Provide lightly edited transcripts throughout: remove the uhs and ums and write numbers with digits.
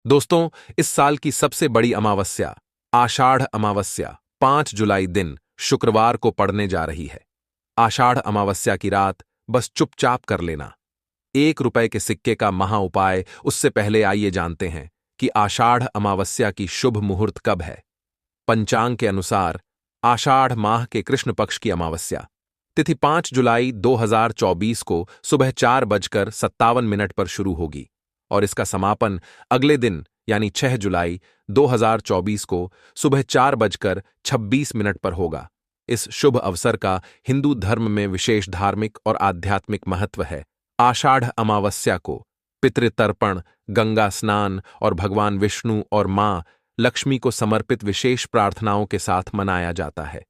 दोस्तों, इस साल की सबसे बड़ी अमावस्या आषाढ़ अमावस्या 5 जुलाई दिन शुक्रवार को पड़ने जा रही है। आषाढ़ अमावस्या की रात बस चुपचाप कर लेना। 1 रुपए के सिक्के का महा उपाय। उससे पहले आइए जानते हैं कि आषाढ़ अमावस्या की शुभ मुहूर्त कब है। पंचांग के अनुसार आषाढ़ माह के कृष्ण पक्ष की अमावस्या तिथि 5 जुलाई 2024 को सुबह 4:57 पर शुरू होगी और इसका समापन अगले दिन यानी 6 जुलाई 2024 को सुबह 4:26 पर होगा। इस शुभ अवसर का हिंदू धर्म में विशेष धार्मिक और आध्यात्मिक महत्व है। आषाढ़ अमावस्या को पितृतर्पण, गंगा स्नान और भगवान विष्णु और मां लक्ष्मी को समर्पित विशेष प्रार्थनाओं के साथ मनाया जाता है।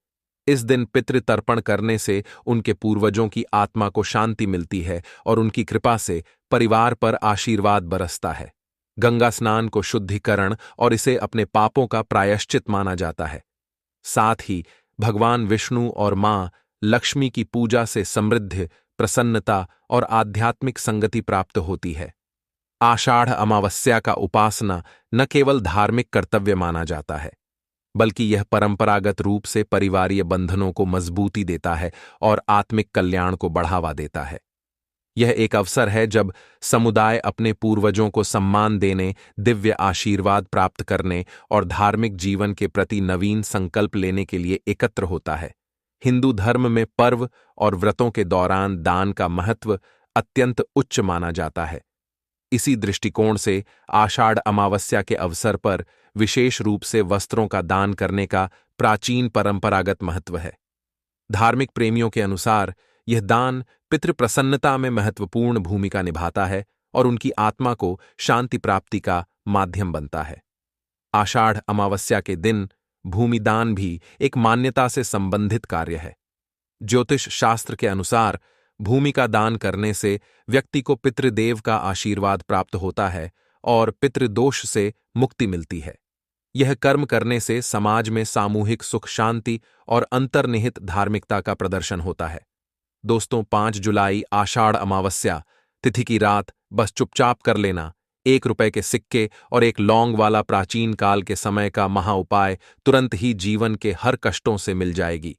इस दिन पितृतर्पण करने से उनके पूर्वजों की आत्मा को शांति मिलती है और उनकी कृपा से परिवार पर आशीर्वाद बरसता है। गंगा स्नान को शुद्धिकरण और इसे अपने पापों का प्रायश्चित माना जाता है। साथ ही भगवान विष्णु और मां लक्ष्मी की पूजा से समृद्धि, प्रसन्नता और आध्यात्मिक संगति प्राप्त होती है। आषाढ़ अमावस्या का उपासना न केवल धार्मिक कर्तव्य माना जाता है, बल्कि यह परंपरागत रूप से परिवारीय बंधनों को मजबूती देता है और आत्मिक कल्याण को बढ़ावा देता है। यह एक अवसर है जब समुदाय अपने पूर्वजों को सम्मान देने, दिव्य आशीर्वाद प्राप्त करने और धार्मिक जीवन के प्रति नवीन संकल्प लेने के लिए एकत्र होता है। हिंदू धर्म में पर्व और व्रतों के दौरान दान का महत्व अत्यंत उच्च माना जाता है। इसी दृष्टिकोण से आषाढ़ अमावस्या के अवसर पर विशेष रूप से वस्त्रों का दान करने का प्राचीन परंपरागत महत्व है। धार्मिक प्रेमियों के अनुसार यह दान पितृ प्रसन्नता में महत्वपूर्ण भूमिका निभाता है और उनकी आत्मा को शांति प्राप्ति का माध्यम बनता है। आषाढ़ अमावस्या के दिन भूमिदान भी एक मान्यता से संबंधित कार्य है। ज्योतिष शास्त्र के अनुसार भूमि का दान करने से व्यक्ति को पितृदेव का आशीर्वाद प्राप्त होता है और पितृदोष से मुक्ति मिलती है। यह कर्म करने से समाज में सामूहिक सुख शांति और अंतर्निहित धार्मिकता का प्रदर्शन होता है। दोस्तों, 5 जुलाई आषाढ़ अमावस्या तिथि की रात बस चुपचाप कर लेना। 1 रुपए के सिक्के और एक लौंग वाला प्राचीन काल के समय का महा उपाय तुरंत ही जीवन के हर कष्टों से मिल जाएगी।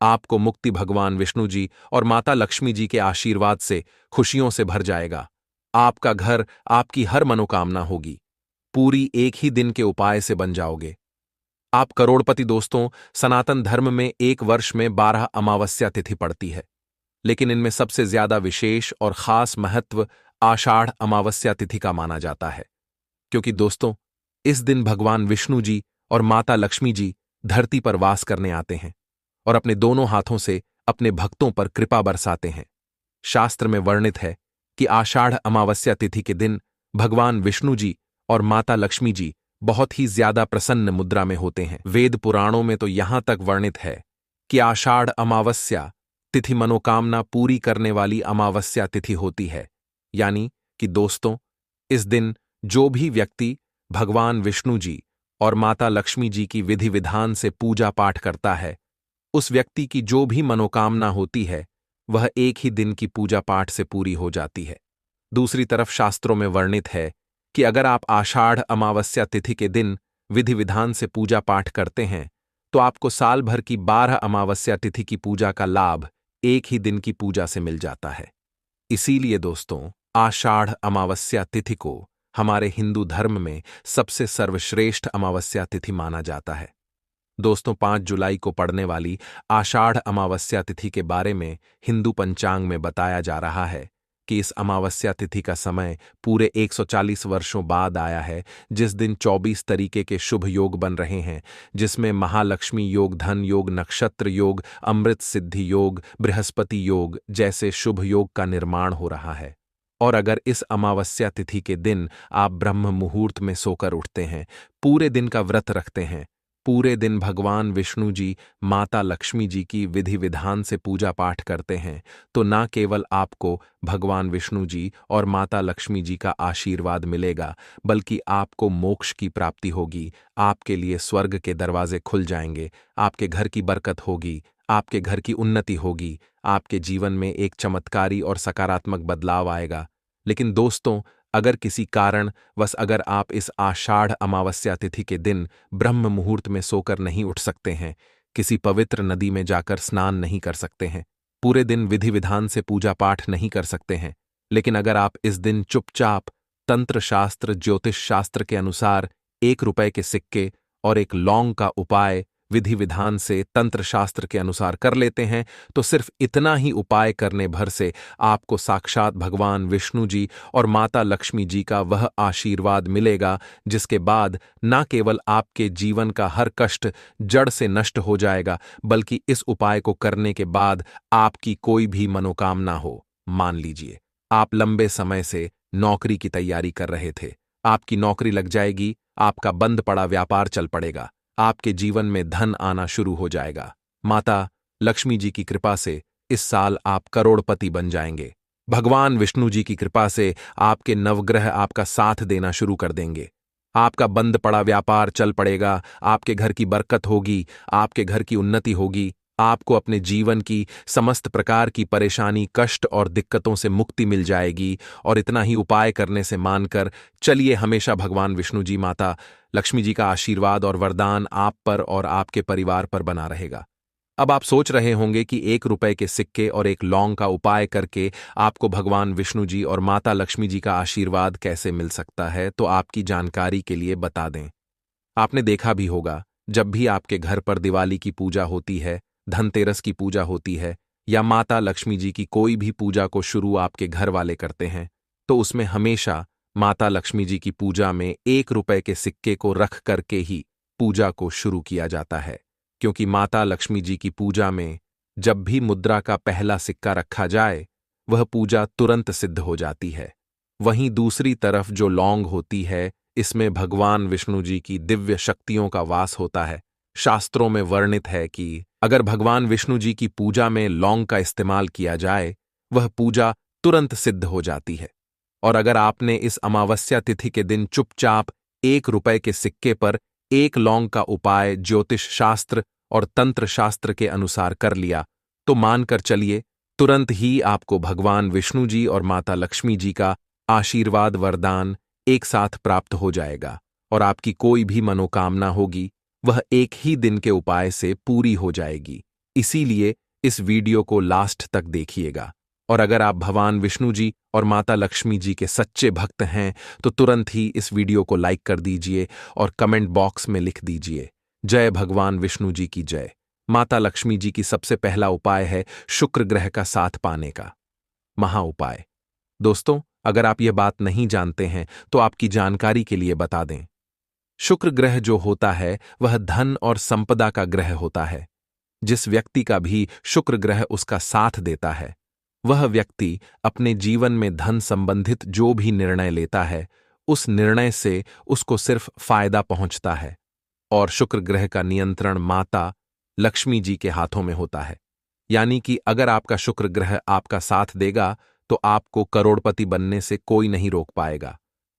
आपको मुक्ति भगवान विष्णु जी और माता लक्ष्मी जी के आशीर्वाद से खुशियों से भर जाएगा। आपका घर, आपकी हर मनोकामना होगी। पूरी एक ही दिन के उपाय से बन जाओगे आप करोड़पति। दोस्तों, सनातन धर्म में एक वर्ष में 12 अमावस्या तिथि पड़ती है, लेकिन इनमें सबसे ज्यादा विशेष और खास महत्व आषाढ़ अमावस्या तिथि का माना जाता है, क्योंकि दोस्तों, इस दिन भगवान विष्णु जी और माता लक्ष्मी जी धरती पर वास करने आते हैं और अपने दोनों हाथों से अपने भक्तों पर कृपा बरसाते हैं। शास्त्र में वर्णित है कि आषाढ़ अमावस्या तिथि के दिन भगवान विष्णु जी और माता लक्ष्मी जी बहुत ही ज्यादा प्रसन्न मुद्रा में होते हैं। वेद पुराणों में तो यहां तक वर्णित है कि आषाढ़ अमावस्या तिथि मनोकामना पूरी करने वाली अमावस्या तिथि होती है। यानी कि दोस्तों, इस दिन जो भी व्यक्ति भगवान विष्णु जी और माता लक्ष्मी जी की विधि विधान से पूजा पाठ करता है, उस व्यक्ति की जो भी मनोकामना होती है वह एक ही दिन की पूजा पाठ से पूरी हो जाती है। दूसरी तरफ शास्त्रों में वर्णित है कि अगर आप आषाढ़ अमावस्या तिथि के दिन विधि विधान से पूजा पाठ करते हैं तो आपको साल भर की 12 अमावस्या तिथि की पूजा का लाभ एक ही दिन की पूजा से मिल जाता है। इसीलिए दोस्तों, आषाढ़ अमावस्या तिथि को हमारे हिंदू धर्म में सबसे सर्वश्रेष्ठ अमावस्या तिथि माना जाता है। दोस्तों, 5 जुलाई को पड़ने वाली आषाढ़ अमावस्या तिथि के बारे में हिंदू पंचांग में बताया जा रहा है कि इस अमावस्या तिथि का समय पूरे 140 वर्षों बाद आया है, जिस दिन 24 तरीके के शुभ योग बन रहे हैं, जिसमें महालक्ष्मी योग, धन योग, नक्षत्र योग, अमृत सिद्धि योग, बृहस्पति योग जैसे शुभ योग का निर्माण हो रहा है। और अगर इस अमावस्या तिथि के दिन आप ब्रह्म मुहूर्त में सोकर उठते हैं, पूरे दिन का व्रत रखते हैं, पूरे दिन भगवान विष्णु जी, माता लक्ष्मी जी की विधि विधान से पूजा पाठ करते हैं, तो न केवल आपको भगवान विष्णु जी और माता लक्ष्मी जी का आशीर्वाद मिलेगा, बल्कि आपको मोक्ष की प्राप्ति होगी। आपके लिए स्वर्ग के दरवाजे खुल जाएंगे, आपके घर की बरकत होगी, आपके घर की उन्नति होगी, आपके जीवन में एक चमत्कारी और सकारात्मक बदलाव आएगा। लेकिन दोस्तों, अगर किसी कारणवश अगर आप इस आषाढ़ अमावस्या तिथि के दिन ब्रह्म मुहूर्त में सोकर नहीं उठ सकते हैं, किसी पवित्र नदी में जाकर स्नान नहीं कर सकते हैं, पूरे दिन विधि विधान से पूजा पाठ नहीं कर सकते हैं, लेकिन अगर आप इस दिन चुपचाप तंत्र शास्त्र ज्योतिष शास्त्र के अनुसार 1 रुपए के सिक्के और एक लौंग का उपाय विधि विधान से तंत्र शास्त्र के अनुसार कर लेते हैं, तो सिर्फ इतना ही उपाय करने भर से आपको साक्षात भगवान विष्णु जी और माता लक्ष्मी जी का वह आशीर्वाद मिलेगा, जिसके बाद न केवल आपके जीवन का हर कष्ट जड़ से नष्ट हो जाएगा, बल्कि इस उपाय को करने के बाद आपकी कोई भी मनोकामना हो। मान लीजिए आप लंबे समय से नौकरी की तैयारी कर रहे थे, आपकी नौकरी लग जाएगी, आपका बंद पड़ा व्यापार चल पड़ेगा, आपके जीवन में धन आना शुरू हो जाएगा। माता लक्ष्मी जी की कृपा से इस साल आप करोड़पति बन जाएंगे। भगवान विष्णु जी की कृपा से आपके नवग्रह आपका साथ देना शुरू कर देंगे। आपका बंद पड़ा व्यापार चल पड़ेगा, आपके घर की बरकत होगी, आपके घर की उन्नति होगी, आपको अपने जीवन की समस्त प्रकार की परेशानी कष्ट और दिक्कतों से मुक्ति मिल जाएगी। और इतना ही उपाय करने से मानकर चलिए, हमेशा भगवान विष्णु जी माता लक्ष्मी जी का आशीर्वाद और वरदान आप पर और आपके परिवार पर बना रहेगा। अब आप सोच रहे होंगे कि 1 रुपए के सिक्के और एक लौंग का उपाय करके आपको भगवान विष्णु जी और माता लक्ष्मी जी का आशीर्वाद कैसे मिल सकता है, तो आपकी जानकारी के लिए बता दें। आपने देखा भी होगा, जब भी आपके घर पर दिवाली की पूजा होती है, धनतेरस की पूजा होती है या माता लक्ष्मी जी की कोई भी पूजा को शुरू आपके घर वाले करते हैं, तो उसमें हमेशा माता लक्ष्मी जी की पूजा में 1 रुपए के सिक्के को रख करके ही पूजा को शुरू किया जाता है, क्योंकि माता लक्ष्मी जी की पूजा में जब भी मुद्रा का पहला सिक्का रखा जाए, वह पूजा तुरंत सिद्ध हो जाती है। वहीं दूसरी तरफ जो लौंग होती है, इसमें भगवान विष्णु जी की दिव्य शक्तियों का वास होता है। शास्त्रों में वर्णित है कि अगर भगवान विष्णु जी की पूजा में लौंग का इस्तेमाल किया जाए, वह पूजा तुरंत सिद्ध हो जाती है। और अगर आपने इस अमावस्या तिथि के दिन चुपचाप 1 रुपए के सिक्के पर एक लौंग का उपाय ज्योतिष शास्त्र और तंत्र शास्त्र के अनुसार कर लिया, तो मानकर चलिए तुरंत ही आपको भगवान विष्णु जी और माता लक्ष्मी जी का आशीर्वाद वरदान एक साथ प्राप्त हो जाएगा और आपकी कोई भी मनोकामना होगी, वह एक ही दिन के उपाय से पूरी हो जाएगी। इसीलिए इस वीडियो को लास्ट तक देखिएगा। और अगर आप भगवान विष्णु जी और माता लक्ष्मी जी के सच्चे भक्त हैं, तो तुरंत ही इस वीडियो को लाइक कर दीजिए और कमेंट बॉक्स में लिख दीजिए, जय भगवान विष्णु जी की जय। माता लक्ष्मी जी की सबसे पहला उपाय है शुक्र ग्रह का साथ पाने का महा उपाय। दोस्तों, अगर आप यह बात नहीं जानते हैं तो आपकी जानकारी के लिए बता दें। शुक्र ग्रह जो होता है वह धन और संपदा का ग्रह होता है। जिस व्यक्ति का भी शुक्र ग्रह उसका साथ देता है, वह व्यक्ति अपने जीवन में धन संबंधित जो भी निर्णय लेता है, उस निर्णय से उसको सिर्फ फायदा पहुंचता है। और शुक्र ग्रह का नियंत्रण माता लक्ष्मी जी के हाथों में होता है। यानी कि अगर आपका शुक्र ग्रह आपका साथ देगा, तो आपको करोड़पति बनने से कोई नहीं रोक पाएगा।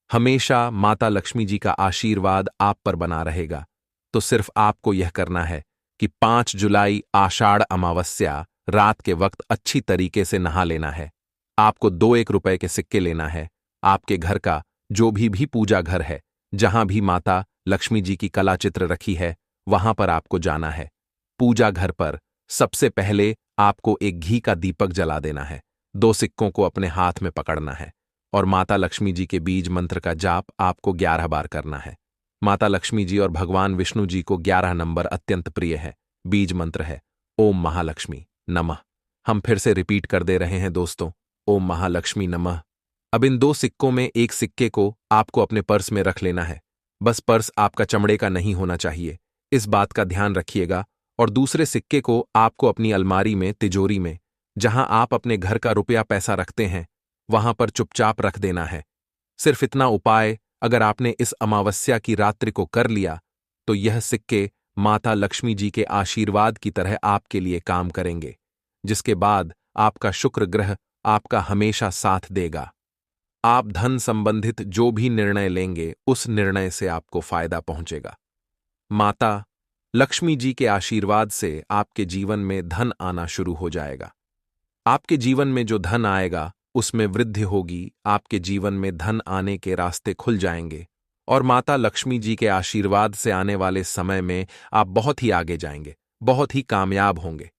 हमेशा माता लक्ष्मी जी का आशीर्वाद आप पर बना रहेगा। तो सिर्फ आपको यह करना है कि 5 जुलाई आषाढ़ अमावस्या रात के वक्त अच्छी तरीके से नहा लेना है। आपको 2 1 रुपए के सिक्के लेना है। आपके घर का जो भी पूजा घर है, जहां भी माता लक्ष्मी जी की कला चित्र रखी है, वहां पर आपको जाना है। पूजा घर पर सबसे पहले आपको एक घी का दीपक जला देना है। 2 सिक्कों को अपने हाथ में पकड़ना है और माता लक्ष्मी जी के बीज मंत्र का जाप आपको 11 बार करना है। माता लक्ष्मी जी और भगवान विष्णु जी को 11 नंबर अत्यंत प्रिय है। बीज मंत्र है ओम महालक्ष्मी नमः। हम फिर से रिपीट कर दे रहे हैं दोस्तों, ओम महालक्ष्मी नमः। अब इन 2 सिक्कों में एक सिक्के को आपको अपने पर्स में रख लेना है। बस पर्स आपका चमड़े का नहीं होना चाहिए, इस बात का ध्यान रखिएगा। और दूसरे सिक्के को आपको अपनी अलमारी में, तिजोरी में, जहां आप अपने घर का रुपया पैसा रखते हैं, वहां पर चुपचाप रख देना है। सिर्फ इतना उपाय अगर आपने इस अमावस्या की रात्रि को कर लिया, तो यह सिक्के माता लक्ष्मी जी के आशीर्वाद की तरह आपके लिए काम करेंगे, जिसके बाद आपका शुक्र ग्रह आपका हमेशा साथ देगा। आप धन संबंधित जो भी निर्णय लेंगे, उस निर्णय से आपको फायदा पहुंचेगा। माता लक्ष्मी जी के आशीर्वाद से आपके जीवन में धन आना शुरू हो जाएगा। आपके जीवन में जो धन आएगा, उसमें वृद्धि होगी, आपके जीवन में धन आने के रास्ते खुल जाएंगे और माता लक्ष्मी जी के आशीर्वाद से आने वाले समय में आप बहुत ही आगे जाएंगे, बहुत ही कामयाब होंगे।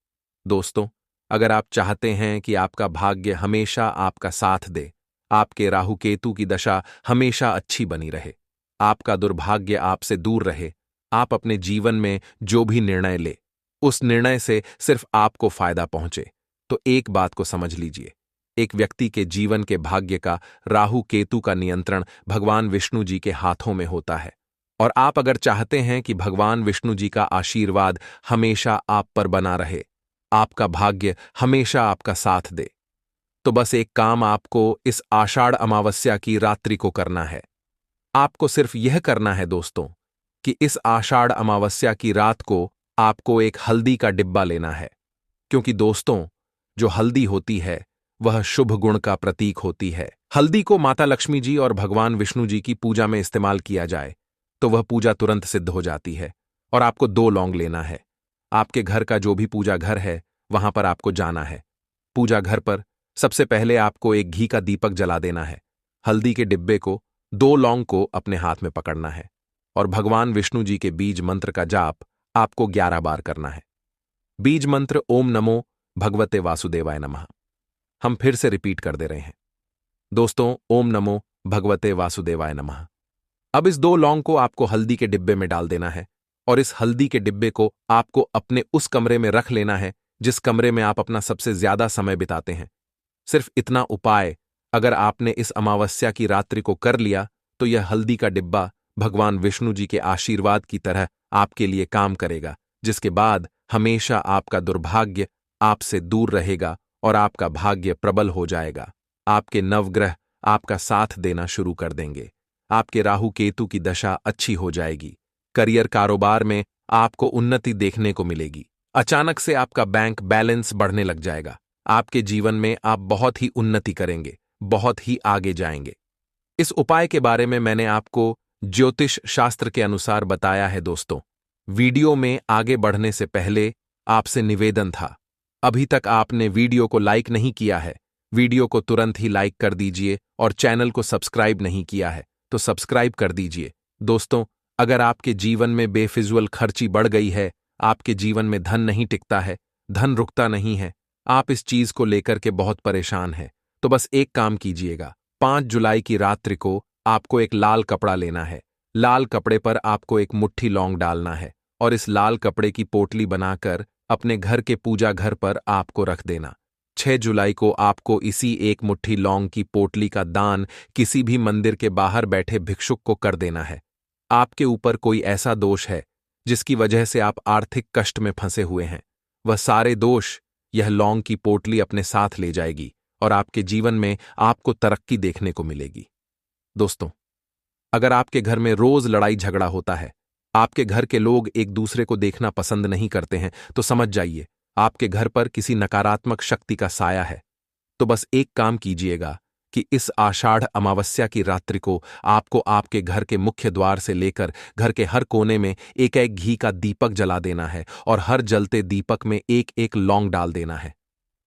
दोस्तों, अगर आप चाहते हैं कि आपका भाग्य हमेशा आपका साथ दे, आपके राहु केतु की दशा हमेशा अच्छी बनी रहे, आपका दुर्भाग्य आपसे दूर रहे, आप अपने जीवन में जो भी निर्णय ले उस निर्णय से सिर्फ आपको फायदा पहुंचे, तो एक बात को समझ लीजिए, एक व्यक्ति के जीवन के भाग्य का राहु केतु का नियंत्रण भगवान विष्णु जी के हाथों में होता है। और आप अगर चाहते हैं कि भगवान विष्णु जी का आशीर्वाद हमेशा आप पर बना रहे, आपका भाग्य हमेशा आपका साथ दे, तो बस एक काम आपको इस आषाढ़ अमावस्या की रात्रि को करना है। आपको सिर्फ यह करना है दोस्तों कि इस आषाढ़ अमावस्या की रात को आपको एक हल्दी का डिब्बा लेना है, क्योंकि दोस्तों, जो हल्दी होती है वह शुभ गुण का प्रतीक होती है। हल्दी को माता लक्ष्मी जी और भगवान विष्णु जी की पूजा में इस्तेमाल किया जाए तो वह पूजा तुरंत सिद्ध हो जाती है। और आपको 2 लौंग लेना है। आपके घर का जो भी पूजा घर है वहां पर आपको जाना है। पूजा घर पर सबसे पहले आपको एक घी का दीपक जला देना है। हल्दी के डिब्बे को, 2 लौंग को अपने हाथ में पकड़ना है और भगवान विष्णु जी के बीज मंत्र का जाप आपको 11 बार करना है। बीज मंत्र ओम नमो भगवते वासुदेवाय नमः। हम फिर से रिपीट कर दे रहे हैं दोस्तों, ओम नमो भगवते वासुदेवाय नमः। अब इस 2 लौंग को आपको हल्दी के डिब्बे में डाल देना है और इस हल्दी के डिब्बे को आपको अपने उस कमरे में रख लेना है जिस कमरे में आप अपना सबसे ज्यादा समय बिताते हैं। सिर्फ इतना उपाय अगर आपने इस अमावस्या की रात्रि को कर लिया तो यह हल्दी का डिब्बा भगवान विष्णु जी के आशीर्वाद की तरह आपके लिए काम करेगा, जिसके बाद हमेशा आपका दुर्भाग्य आपसे दूर रहेगा और आपका भाग्य प्रबल हो जाएगा। आपके नवग्रह आपका साथ देना शुरू कर देंगे। आपके राहु केतु की दशा अच्छी हो जाएगी। करियर कारोबार में आपको उन्नति देखने को मिलेगी। अचानक से आपका बैंक बैलेंस बढ़ने लग जाएगा। आपके जीवन में आप बहुत ही उन्नति करेंगे, बहुत ही आगे जाएंगे। इस उपाय के बारे में मैंने आपको ज्योतिष शास्त्र के अनुसार बताया है दोस्तों। वीडियो में आगे बढ़ने से पहले आपसे निवेदन था, अभी तक आपने वीडियो को लाइक नहीं किया है, वीडियो को तुरंत ही लाइक कर दीजिए और चैनल को सब्सक्राइब नहीं किया है तो सब्सक्राइब कर दीजिए। दोस्तों, अगर आपके जीवन में बेफिजूल खर्ची बढ़ गई है, आपके जीवन में धन नहीं टिकता है, धन रुकता नहीं है, आप इस चीज को लेकर के बहुत परेशान हैं, तो बस एक काम कीजिएगा। 5 जुलाई की रात्रि को आपको एक लाल कपड़ा लेना है। लाल कपड़े पर आपको एक मुट्ठी लौंग डालना है और इस लाल कपड़े की पोटली बनाकर अपने घर के पूजा घर पर आपको रख देना। 6 जुलाई को आपको इसी एक मुट्ठी लौंग की पोटली का दान किसी भी मंदिर के बाहर बैठे भिक्षुक को कर देना है। आपके ऊपर कोई ऐसा दोष है जिसकी वजह से आप आर्थिक कष्ट में फंसे हुए हैं, वह सारे दोष यह लौंग की पोटली अपने साथ ले जाएगी और आपके जीवन में आपको तरक्की देखने को मिलेगी। दोस्तों, अगर आपके घर में रोज लड़ाई झगड़ा होता है, आपके घर के लोग एक दूसरे को देखना पसंद नहीं करते हैं, तो समझ जाइए आपके घर पर किसी नकारात्मक शक्ति का साया है। तो बस एक काम कीजिएगा कि इस आषाढ़ अमावस्या की रात्रि को आपको आपके घर के मुख्य द्वार से लेकर घर के हर कोने में एक एक घी का दीपक जला देना है और हर जलते दीपक में एक एक लौंग डाल देना है।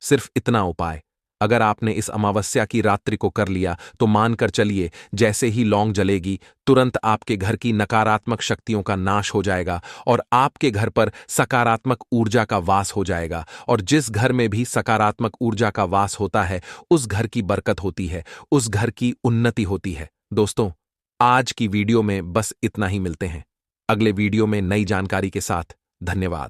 सिर्फ इतना उपाय अगर आपने इस अमावस्या की रात्रि को कर लिया तो मानकर चलिए, जैसे ही लौंग जलेगी तुरंत आपके घर की नकारात्मक शक्तियों का नाश हो जाएगा और आपके घर पर सकारात्मक ऊर्जा का वास हो जाएगा। और जिस घर में भी सकारात्मक ऊर्जा का वास होता है उस घर की बरकत होती है, उस घर की उन्नति होती है। दोस्तों, आज की वीडियो में बस इतना ही। मिलते हैं अगले वीडियो में नई जानकारी के साथ। धन्यवाद।